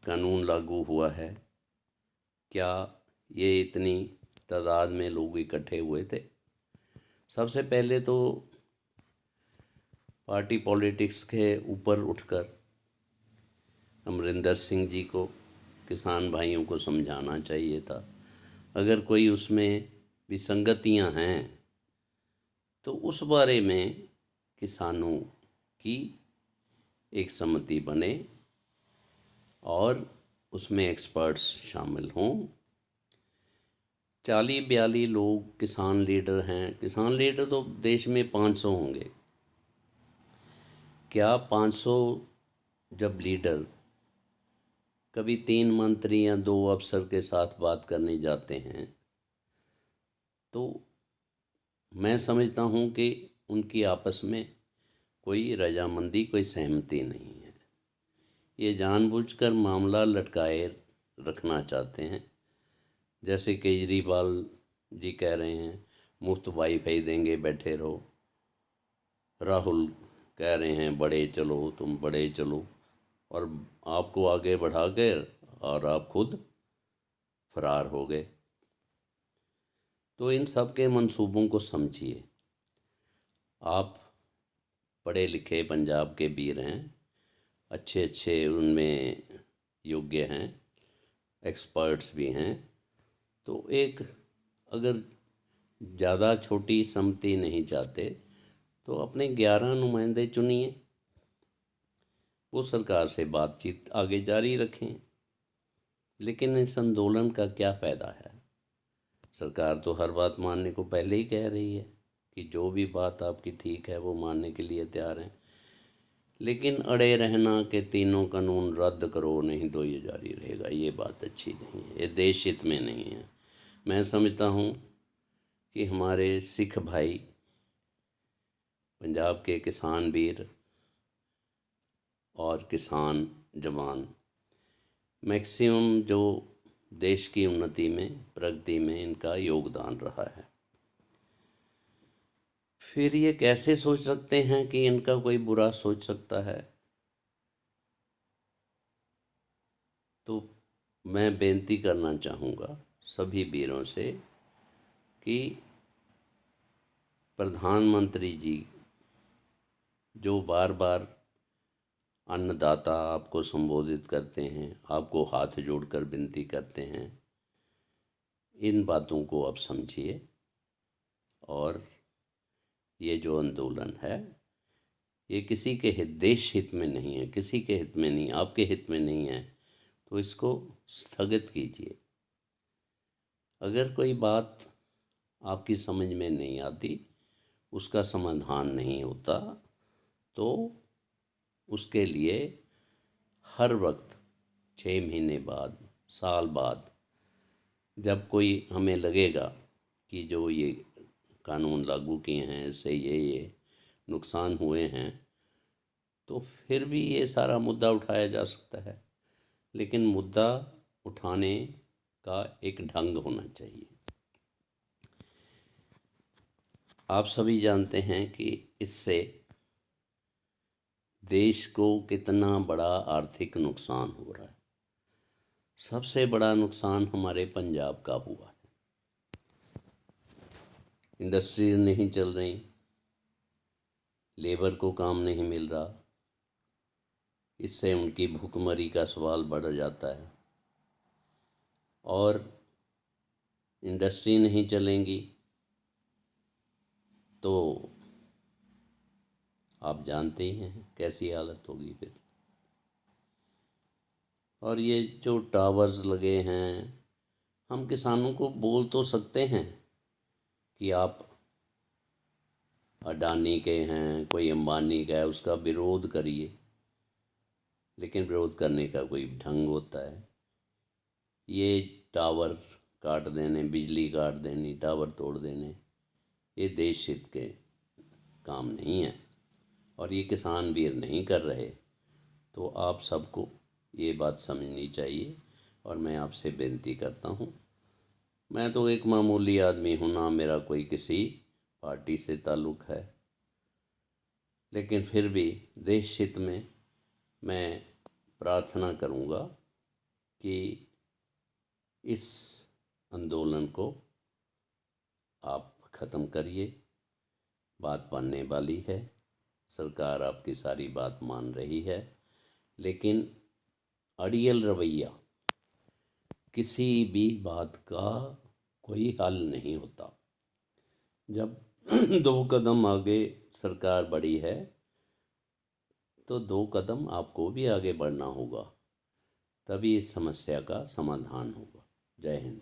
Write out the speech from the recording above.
कानून लागू हुआ है, क्या ये इतनी तादाद में लोग इकट्ठे हुए थे? सबसे पहले तो पार्टी पॉलिटिक्स के ऊपर उठकर अमरिंदर सिंह जी को, किसान भाइयों को समझाना चाहिए था। अगर कोई उसमें विसंगतियां हैं तो उस बारे में किसानों की एक समिति बने और उसमें एक्सपर्ट्स शामिल हों। 40-42 लोग किसान लीडर हैं। किसान लीडर तो देश में 500 होंगे। क्या 500 जब लीडर कभी 3 मंत्री या 2 अफसर के साथ बात करने जाते हैं तो मैं समझता हूँ कि उनकी आपस में कोई रजामंदी, कोई सहमति नहीं है। ये जानबूझकर मामला लटकाए रखना चाहते हैं। जैसे केजरीवाल जी कह रहे हैं मुफ्त वाईफाई देंगे, बैठे रहो। राहुल कह रहे हैं बड़े चलो, तुम बड़े चलो, और आपको आगे बढ़ा कर और आप खुद फरार हो गए। तो इन सब के मंसूबों को समझिए। आप पढ़े लिखे पंजाब के वीर हैं, अच्छे अच्छे उनमें योग्य हैं, एक्सपर्ट्स भी हैं। तो एक अगर ज़्यादा छोटी समिति नहीं चाहते तो अपने 11 नुमाइंदे चुनिए, वो सरकार से बातचीत आगे जारी रखें। लेकिन इस आंदोलन का क्या फ़ायदा है? सरकार तो हर बात मानने को पहले ही कह रही है कि जो भी बात आपकी ठीक है वो मानने के लिए तैयार हैं। लेकिन अड़े रहना कि तीनों कानून रद्द करो नहीं तो ये जारी रहेगा, ये बात अच्छी नहीं है, ये देश हित में नहीं है। मैं समझता हूँ कि हमारे सिख भाई, पंजाब के किसान वीर और किसान जवान मैक्सिमम जो देश की उन्नति में, प्रगति में इनका योगदान रहा है। फिर ये कैसे सोच सकते हैं कि इनका कोई बुरा सोच सकता है? तो मैं बेनती करना चाहूँगा सभी वीरों से कि प्रधानमंत्री जी जो बार बार अन्नदाता आपको संबोधित करते हैं, आपको हाथ जोड़कर विनती करते हैं, इन बातों को आप समझिए। और ये जो आंदोलन है ये किसी के हित, देश हित में नहीं है, किसी के हित में नहीं, आपके हित में नहीं है, तो इसको स्थगित कीजिए। अगर कोई बात आपकी समझ में नहीं आती, उसका समाधान नहीं होता, तो उसके लिए हर वक्त 6 महीने बाद, साल बाद, जब कोई हमें लगेगा कि जो ये कानून लागू किए हैं इससे ये नुकसान हुए हैं, तो फिर भी ये सारा मुद्दा उठाया जा सकता है। लेकिन मुद्दा उठाने का एक ढंग होना चाहिए। आप सभी जानते हैं कि इससे देश को कितना बड़ा आर्थिक नुकसान हो रहा है। सबसे बड़ा नुकसान हमारे पंजाब का हुआ है। इंडस्ट्रीज नहीं चल रही, लेबर को काम नहीं मिल रहा, इससे उनकी भूखमरी का सवाल बढ़ जाता है। और इंडस्ट्री नहीं चलेंगी तो आप जानते ही हैं कैसी हालत होगी फिर। और ये जो टावर्स लगे हैं, हम किसानों को बोल तो सकते हैं कि आप अडानी के हैं, कोई अंबानी का है, उसका विरोध करिए, लेकिन विरोध करने का कोई ढंग होता है। ये टावर काट देने, बिजली काट देनी, टावर तोड़ देने, ये देश हित के काम नहीं है और ये किसान वीर नहीं कर रहे। तो आप सबको ये बात समझनी चाहिए और मैं आपसे विनती करता हूँ। मैं तो एक मामूली आदमी हूँ, ना मेरा कोई किसी पार्टी से ताल्लुक़ है, लेकिन फिर भी देश हित में मैं प्रार्थना करूँगा कि इस आंदोलन को आप ख़त्म करिए। बात बनने वाली है, सरकार आपकी सारी बात मान रही है, लेकिन अड़ियल रवैया किसी भी बात का कोई हल नहीं होता। जब 2 कदम आगे सरकार बढ़ी है तो 2 कदम आपको भी आगे बढ़ना होगा, तभी इस समस्या का समाधान होगा। जय हिंद।